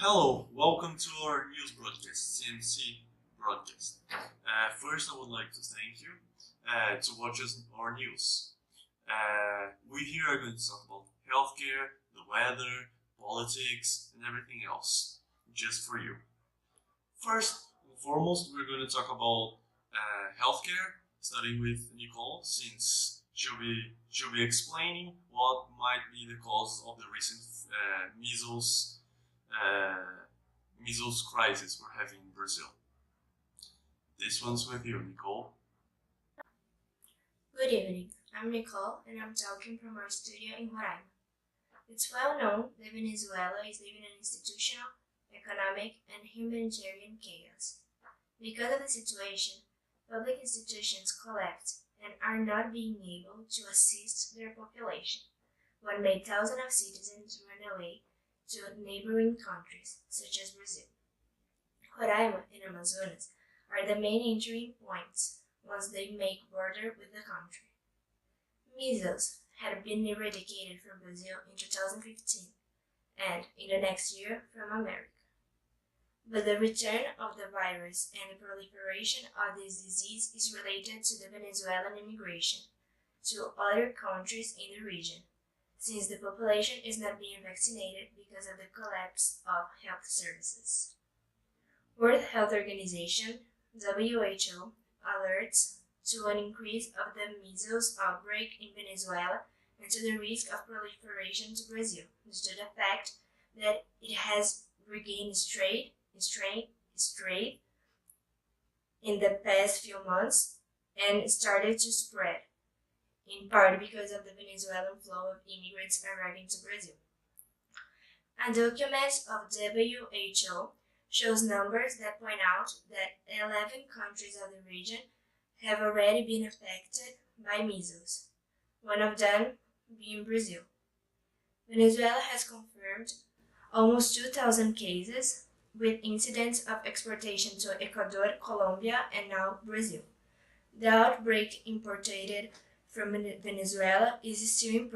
Hello, welcome to our news broadcast, CMC broadcast. First, I would like to thank you to watch our news. We here are going to talk about healthcare, the weather, politics, and everything else, just for you. First and foremost, we're going to talk about healthcare, starting with Nicole, since she'll be explaining what might be the cause of the recent measles uh, measles crisis we're having in Brazil. This one's with you, Nicole. Good evening. I'm Nicole and I'm talking from our studio in Roraima. It's well known that Venezuela is living in institutional, economic, and humanitarian chaos. Because of the situation, public institutions collapsed and are not being able to assist their population, what made thousands of citizens run away to neighboring countries, such as Brazil. Roraima and Amazonas are the main entry points once they make border with the country. Measles had been eradicated from Brazil in 2015 and, in the next year, from America. But the return of the virus and the proliferation of this disease is related to the Venezuelan immigration to other countries in the region, since the population is not being vaccinated because of the collapse of health services. World Health Organization (WHO) alerts to an increase of the measles outbreak in Venezuela and to the risk of proliferation to Brazil due to the fact that it has regained strength in the past few months and started to spread, in part because of the Venezuelan flow of immigrants arriving to Brazil. A document of WHO shows numbers that point out that 11 countries of the region have already been affected by measles, one of them being Brazil. Venezuela has confirmed almost 2,000 cases, with incidents of exportation to Ecuador, Colombia, and now Brazil. The outbreak imported from Venezuela is still in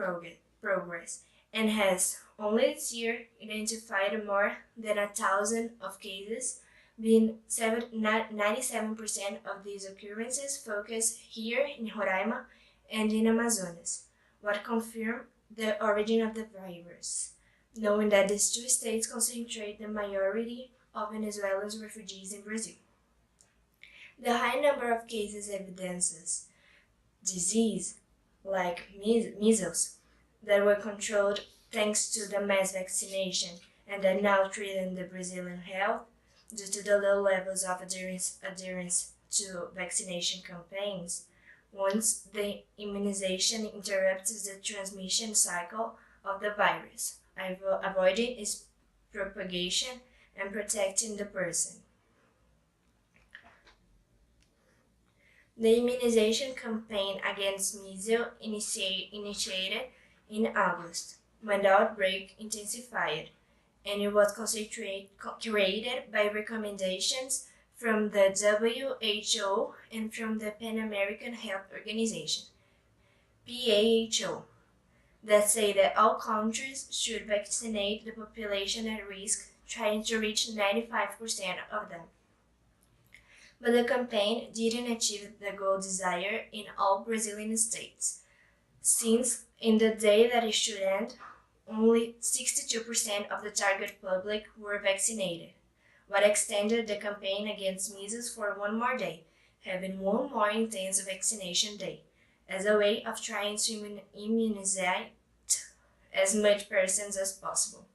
progress and has only this year identified more than 1,000 of cases, being 97% of these occurrences focus here in Roraima and in Amazonas, what confirm the origin of the virus, knowing that these two states concentrate the majority of Venezuelan refugees in Brazil. The high number of cases evidences disease, like measles, that were controlled thanks to the mass vaccination and are now threatening the Brazilian health due to the low levels of adherence to vaccination campaigns. Once the immunization interrupts the transmission cycle of the virus, avoiding its propagation and protecting the person. The immunization campaign against measles initiated in August, when the outbreak intensified, and it was created by recommendations from the WHO and from the Pan American Health Organization, PAHO, that say that all countries should vaccinate the population at risk, trying to reach 95% of them. But the campaign didn't achieve the goal desired in all Brazilian states, since in the day that it should end, only 62% of the target public were vaccinated, what extended the campaign against measles for one more day, having one more intense vaccination day, as a way of trying to immunize as much persons as possible.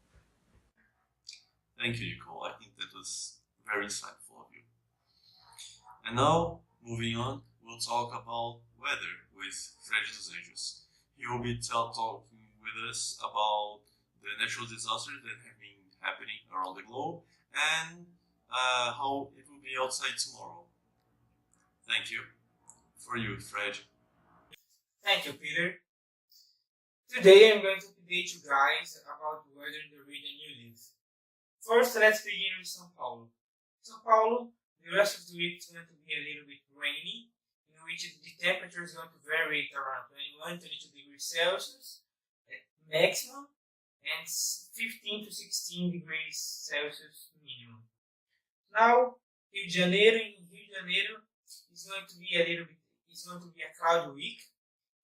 Thank you, Nicole. I think that was very insightful of you. And now, moving on, we'll talk about weather with Fred dos Anjos. He will be talking with us about the natural disasters that have been happening around the globe and how it will be outside tomorrow. Thank you. For you, Fred. Thank you, Peter. Today I'm going to update you guys about the weather in the region you live. First, let's begin with São Paulo. São Paulo, the rest of the week is going to be a little bit rainy, in which the temperature is going to vary around 21 22 degrees Celsius maximum, and 15 to 16 degrees Celsius minimum. Now, Rio de Janeiro. In Rio de Janeiro, it's going to be a cloudy week,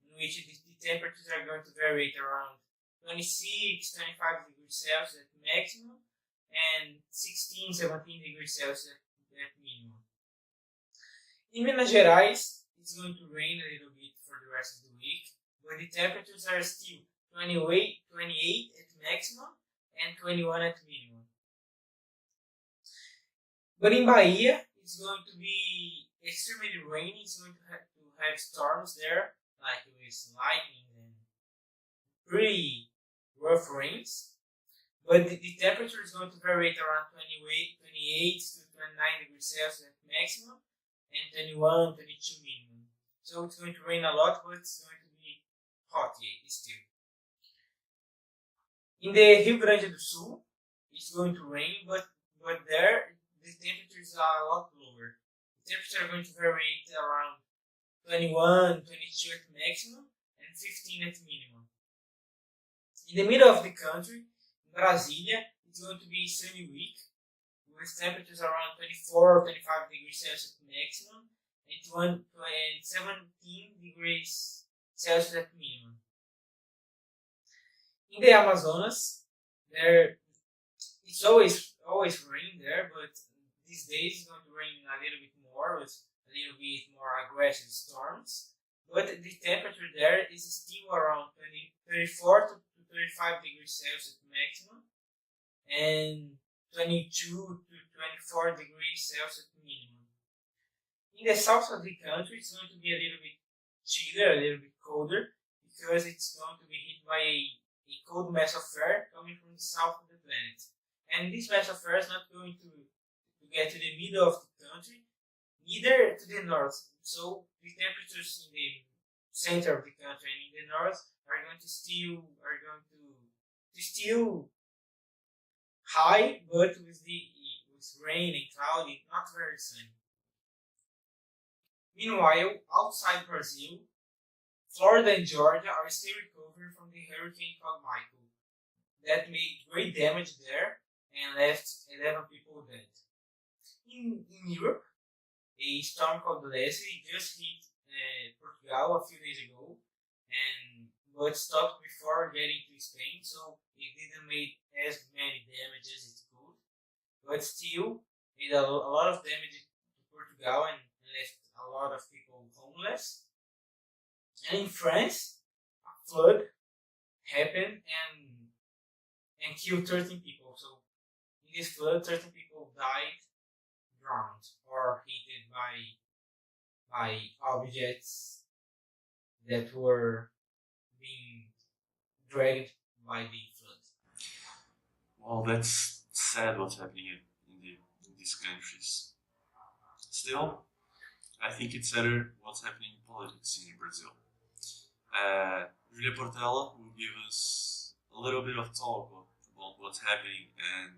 in which the temperatures are going to vary around 26, 25 degrees Celsius at maximum, and 16, 17 degrees Celsius at minimum. In Minas Gerais, it's going to rain a little bit for the rest of the week, but the temperatures are still 28 at maximum and 21 at minimum. But in Bahia, it's going to be extremely rainy. It's going to have storms there, like with lightning and pretty rough rains. But the temperature is going to vary around 28 to 29 degrees Celsius at maximum and 21, 22 minimum. So it's going to rain a lot, but it's going to be hot still. In the Rio Grande do Sul, it's going to rain, but there the temperatures are a lot lower. The temperatures are going to vary around 21, 22 at maximum and 15 at minimum. In the middle of the country, in Brasilia, it's going to be a sunny week with temperatures around 24, 25 degrees Celsius at maximum and 17 degrees Celsius at minimum. In the Amazonas, it's always rain there, but these days it's going to rain a little bit more with a little bit more aggressive storms. But the temperature there is still around 34 to 35 degrees Celsius maximum and 22 to 24 degrees Celsius minimum. In the south of the country, it's going to be a little bit chillier, a little bit colder, because it's going to be hit by a cold mass of air coming from the south of the planet. And this mass of air is not going to get to the middle of the country, neither to the north. So the temperatures in the center of the country and in the north are going to still high, but with rain and cloudy, not very sunny. Meanwhile, outside Brazil, Florida and Georgia are still recovering from the hurricane called Michael that made great damage there and left 11 people dead. In Europe, a storm called Leslie just hit Portugal a few days ago, but stopped before getting to Spain, so it didn't make as many damages as it could. But still, it did a lot of damage to Portugal and left a lot of people homeless. And in France, a flood happened and killed 13 people. So in this flood, 13 people died, drowned, or hit by objects that were being dragged by the flood. Well, that's sad what's happening in these countries. Still, I think it's better what's happening in politics in Brazil. Julia Portela will give us a little bit of talk about what's happening and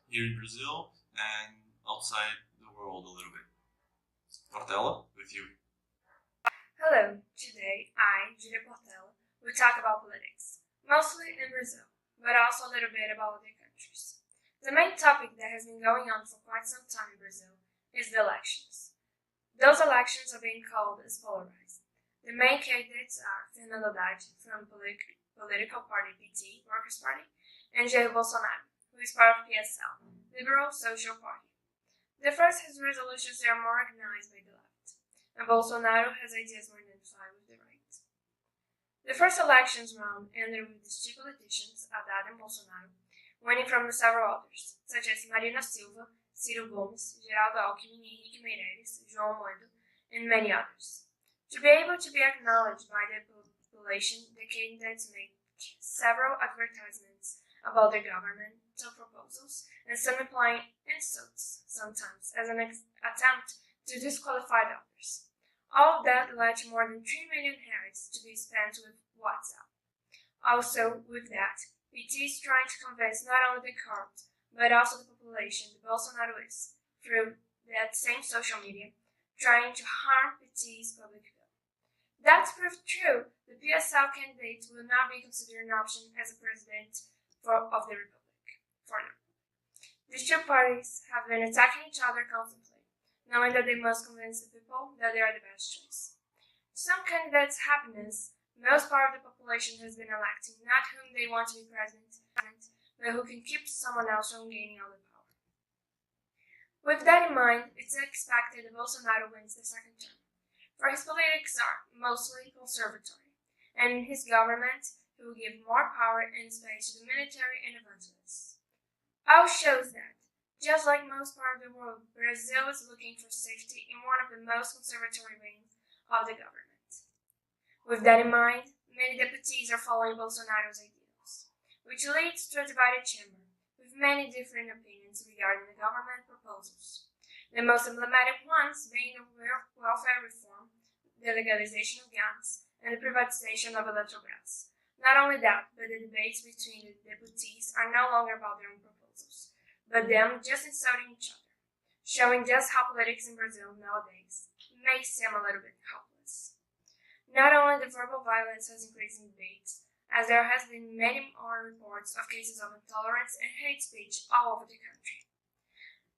here in Brazil and outside the world a little bit. Portela, with you. Hello, today I, Julia Portela, will talk about politics, mostly in Brazil, but also a little bit about other countries. The main topic that has been going on for quite some time in Brazil is the elections. Those elections are being called as polarized. The main candidates are Fernando Haddad from political party PT, Workers' Party, and Jair Bolsonaro, who is part of PSL, Liberal Social Party. The first has resolutions that are more organized by the left, and Bolsonaro has ideas more identified with the right. The first elections round ended with these two politicians, Haddad and Bolsonaro, winning from several others, such as Marina Silva, Ciro Gomes, Geraldo Alckmin, Henrique Meirelles, João Moedo, and many others. To be able to be acknowledged by the population, the candidates made several advertisements about their governmental proposals, and some implying insults, sometimes, as an attempt to disqualify others. All of that led to more than 3 million reais to be spent with WhatsApp. Also, with that, PT is trying to convince not only the crowd, but also the population that Bolsonaro is, through that same social media, trying to harm PT's public will. That's proved true. The PSL candidate will not be considered an option as a president of the Republic. These two parties have been attacking each other constantly, knowing that they must convince the people that they are the best choice. To some candidates' happiness, most part of the population has been electing not whom they want to be president, but who can keep someone else from gaining all the power. With that in mind, it's expected that Bolsonaro wins the second term, for his politics are mostly conservatory, and in his government he will give more power and space to the military and evangelists. All shows that, just like most part of the world, Brazil is looking for safety in one of the most conservatory wings of the government. With that in mind, many deputies are following Bolsonaro's ideals, which leads to a divided chamber, with many different opinions regarding the government proposals. The most emblematic ones being the welfare reform, the legalization of guns, and the privatization of Eletrobras. Not only that, but the debates between the deputies are no longer about their own proposals, but them just insulting each other, showing just how politics in Brazil nowadays may seem a little bit helpless. Not only the verbal violence has increased in debates, as there has been many more reports of cases of intolerance and hate speech all over the country.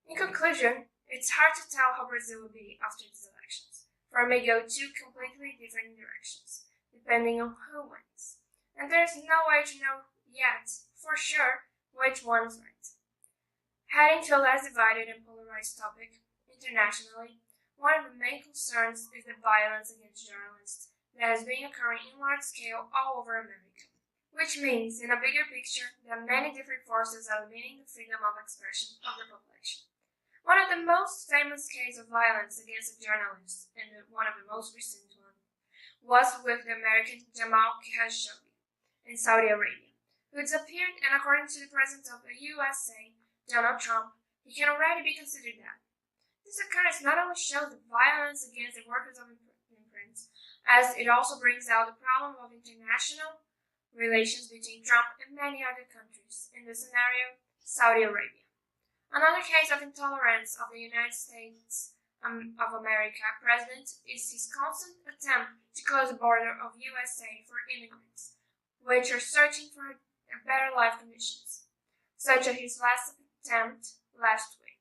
In conclusion, it's hard to tell how Brazil will be after these elections, for it may go two completely different directions, depending on who wins. And there's no way to know yet, for sure, which one is right. Heading to a less divided and polarized topic, internationally, one of the main concerns is the violence against journalists that has been occurring in large scale all over America, which means, in a bigger picture, that many different forces are limiting the freedom of expression of the population. One of the most famous cases of violence against a journalist, and one of the most recent ones, was with the American Jamal Khashoggi in Saudi Arabia, who disappeared, and according to the President of the USA, Donald Trump, he can already be considered dead. This occurrence not only shows the violence against the workers of imprints, as it also brings out the problem of international relations between Trump and many other countries, in the scenario, Saudi Arabia. Another case of intolerance of the United States of America president is his constant attempt to close the border of USA for immigrants, which are searching for better life conditions, such as his last attempt last week.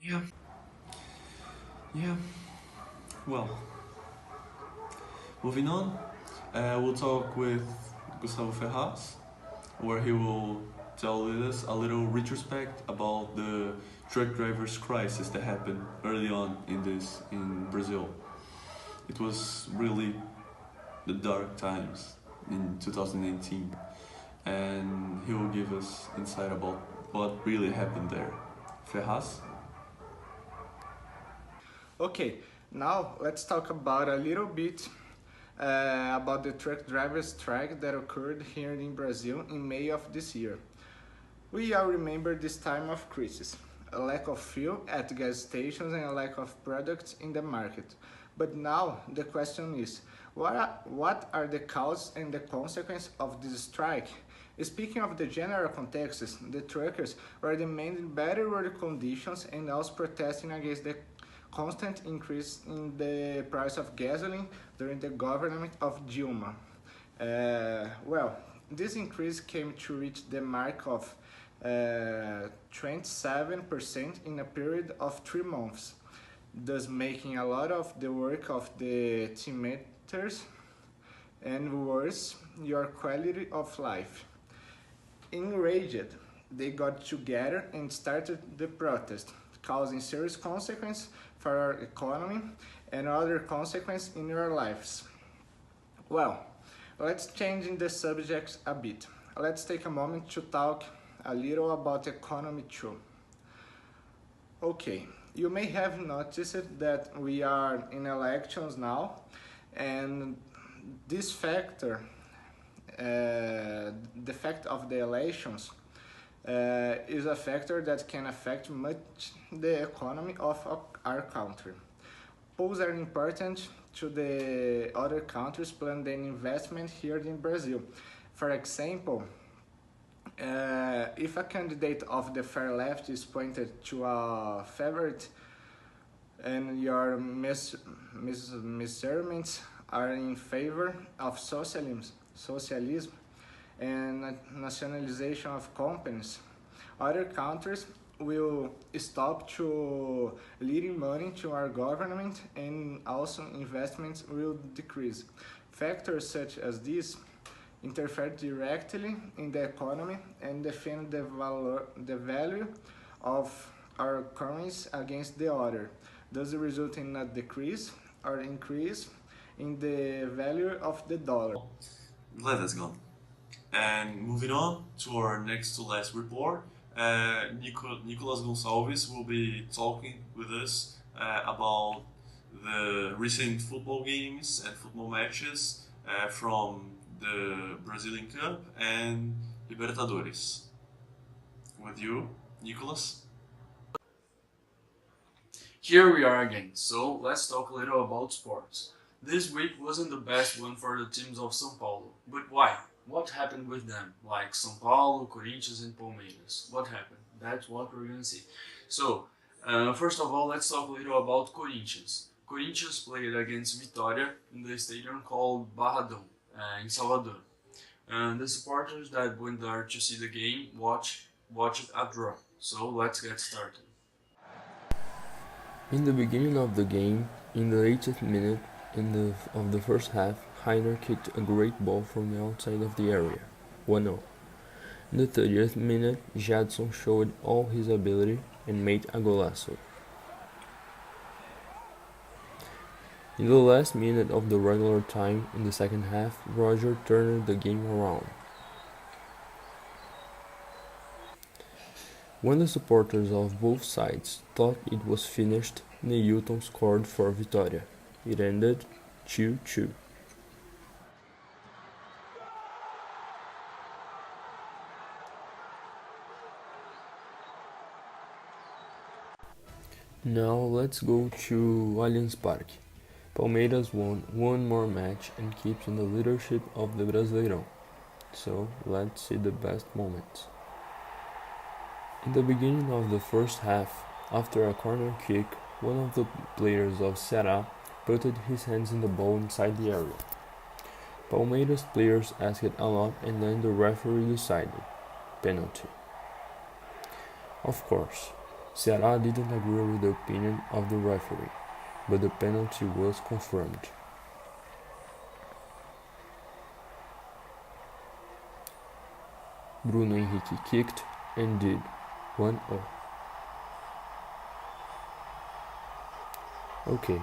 Yeah. Well, moving on, we'll talk with Gustavo Ferraz, where he will tell us a little retrospect about the truck drivers' crisis that happened early on in Brazil. It was really the dark times in 2018, and he will give us insight about what really happened there. Ferraz? Okay, now let's talk about a little bit about the truck drivers' strike that occurred here in Brazil in May of this year. We all remember this time of crisis, a lack of fuel at gas stations and a lack of products in the market. But now the question is, what are the causes and the consequences of this strike? Speaking of the general context, the truckers were demanding better work conditions and also protesting against the constant increase in the price of gasoline during the government of Dilma. This increase came to reach the mark of 27% in a period of 3 months, thus making a lot of the work of the teammates and worse, your quality of life. Enraged, they got together and started the protest, causing serious consequences for our economy and other consequences in your lives. Well, let's change the subject a bit. Let's take a moment to talk a little about economy too. Okay, you may have noticed that we are in elections now, and this factor, the fact of the elections, is a factor that can affect much the economy of our country. Polls are important to the other countries plan their investment here in Brazil. For example, if a candidate of the far left is pointed to a favorite and your measurements are in favor of socialism and nationalization of companies, other countries will stop to leading money to our government, and also investments will decrease. Factors such as these interfere directly in the economy and defend the value of our currency against the other, thus result in a decrease or increase in the value of the dollar. Glad that's gone. And moving on to our next to last report, Nicolas Gonçalves will be talking with us about the recent football games and football matches from the Brazilian Cup and Libertadores. With you, Nicolas. Here we are again, so let's talk a little about sports. This week wasn't the best one for the teams of São Paulo, but why? What happened with them? Like São Paulo, Corinthians, and Palmeiras. What happened? That's what we're gonna see. So, first of all, let's talk a little about Corinthians. Corinthians played against Vitória in the stadium called Barradão in Salvador. The supporters that went there to see the game watched a draw. So let's get started. In the beginning of the game, in the 80th minute of the first half, Rainer kicked a great ball from the outside of the area, 1-0. In the 30th minute, Jadson showed all his ability and made a golazo. In the last minute of the regular time in the second half, Roger turned the game around. When the supporters of both sides thought it was finished, Neilton scored for Vitória. It ended 2-2. Now let's go to Allianz Parque. Palmeiras won one more match and keeps in the leadership of the Brasileirão. So let's see the best moments. In the beginning of the first half, after a corner kick, one of the players of Ceará put his hands in the ball inside the area. Palmeiras players asked a lot and then the referee decided. Penalty. Of course, Ceará didn't agree with the opinion of the referee, but the penalty was confirmed. Bruno Henrique kicked and did 1-0. Okay.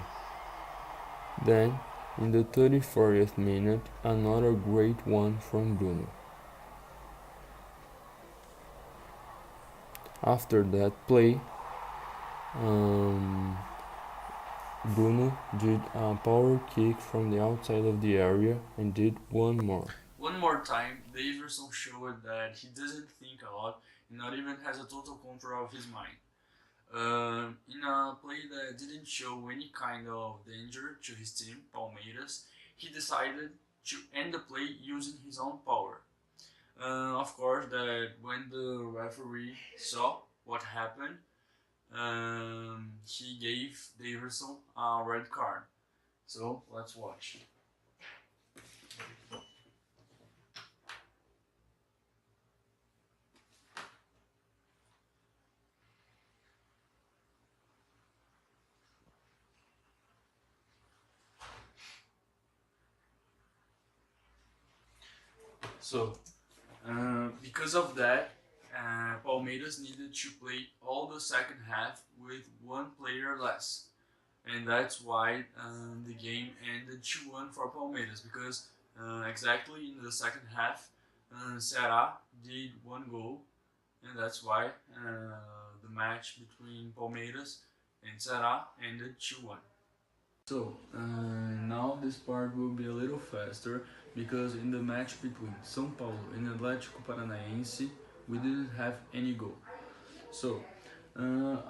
Then, in the 34th minute, another great one from Bruno. After that play, Bruno did a power kick from the outside of the area and did one more. One more time, Daverson showed that he doesn't think a lot and not even has a total control of his mind. In a play that didn't show any kind of danger to his team, Palmeiras, he decided to end the play using his own power. Of course, that when the referee saw what happened, he gave Daverson a red card. So let's watch. So, because of that, Palmeiras needed to play all the second half with one player less. And that's why the game ended 2-1 for Palmeiras, because exactly in the second half, Ceará did one goal, and that's why the match between Palmeiras and Ceará ended 2-1. So, now this part will be a little faster, because in the match between São Paulo and Atlético Paranaense, we didn't have any goal. So,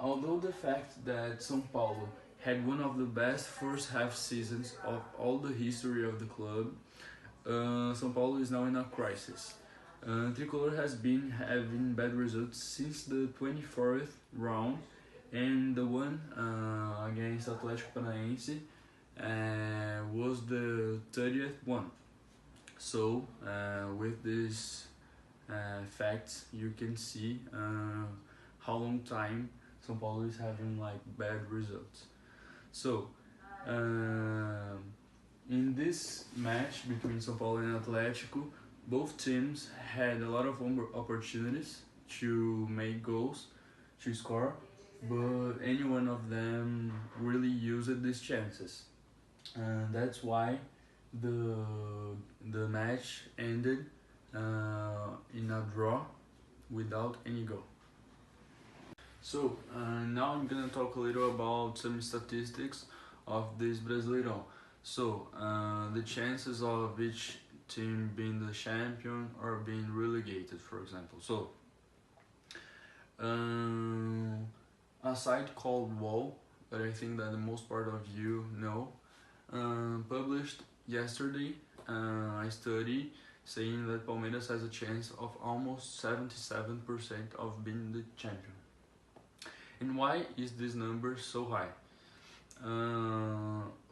although the fact that São Paulo had one of the best first half seasons of all the history of the club, São Paulo is now in a crisis. Tricolor has been having bad results since the 24th round, and the one against Atlético Paranaense was the 30th one. So with this facts, you can see how long time São Paulo is having like bad results. So in this match between São Paulo and Atlético, both teams had a lot of opportunities to make goals, to score, but any one of them really used these chances. That's why the match ended in a draw without any goal. So now I'm gonna talk a little about some statistics of this Brasileirão. So the chances of each team being the champion or being relegated, for example. So a site called Wall, that I think that the most part of you know, published yesterday a study saying that Palmeiras has a chance of almost 77% of being the champion. And why is this number so high?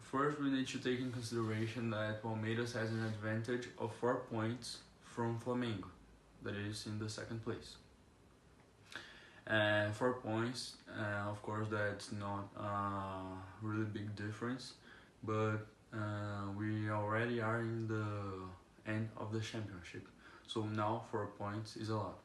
First, we need to take in consideration that Palmeiras has an advantage of 4 points from Flamengo, that is in the second place. 4 points, of course, that's not a really big difference, but we already are in the end of the championship, so now 4 points is a lot.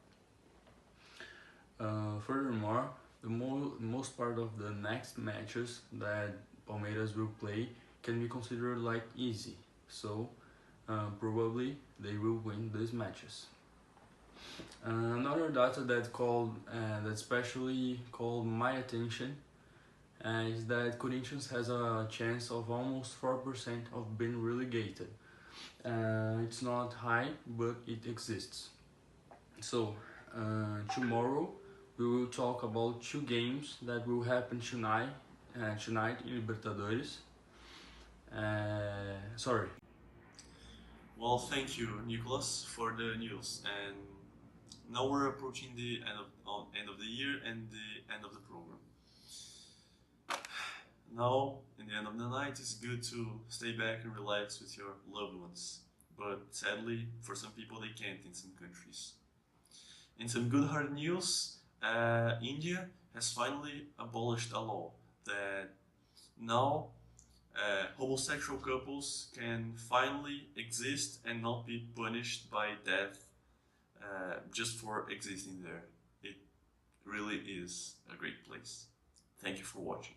Furthermore, the most part of the next matches that Palmeiras will play can be considered like easy, so probably they will win these matches. Another data that especially called my attention is that Corinthians has a chance of almost 4% of being relegated. It's not high, but it exists. So tomorrow we will talk about 2 games that will happen tonight in Libertadores. Sorry. Well, thank you, Nicholas, for the news. And now we're approaching the end of the year and the end of the program. Now, in the end of the night, it's good to stay back and relax with your loved ones. But sadly, for some people, they can't in some countries. In some good hard news, India has finally abolished a law that now homosexual couples can finally exist and not be punished by death just for existing there. It really is a great place. Thank you for watching.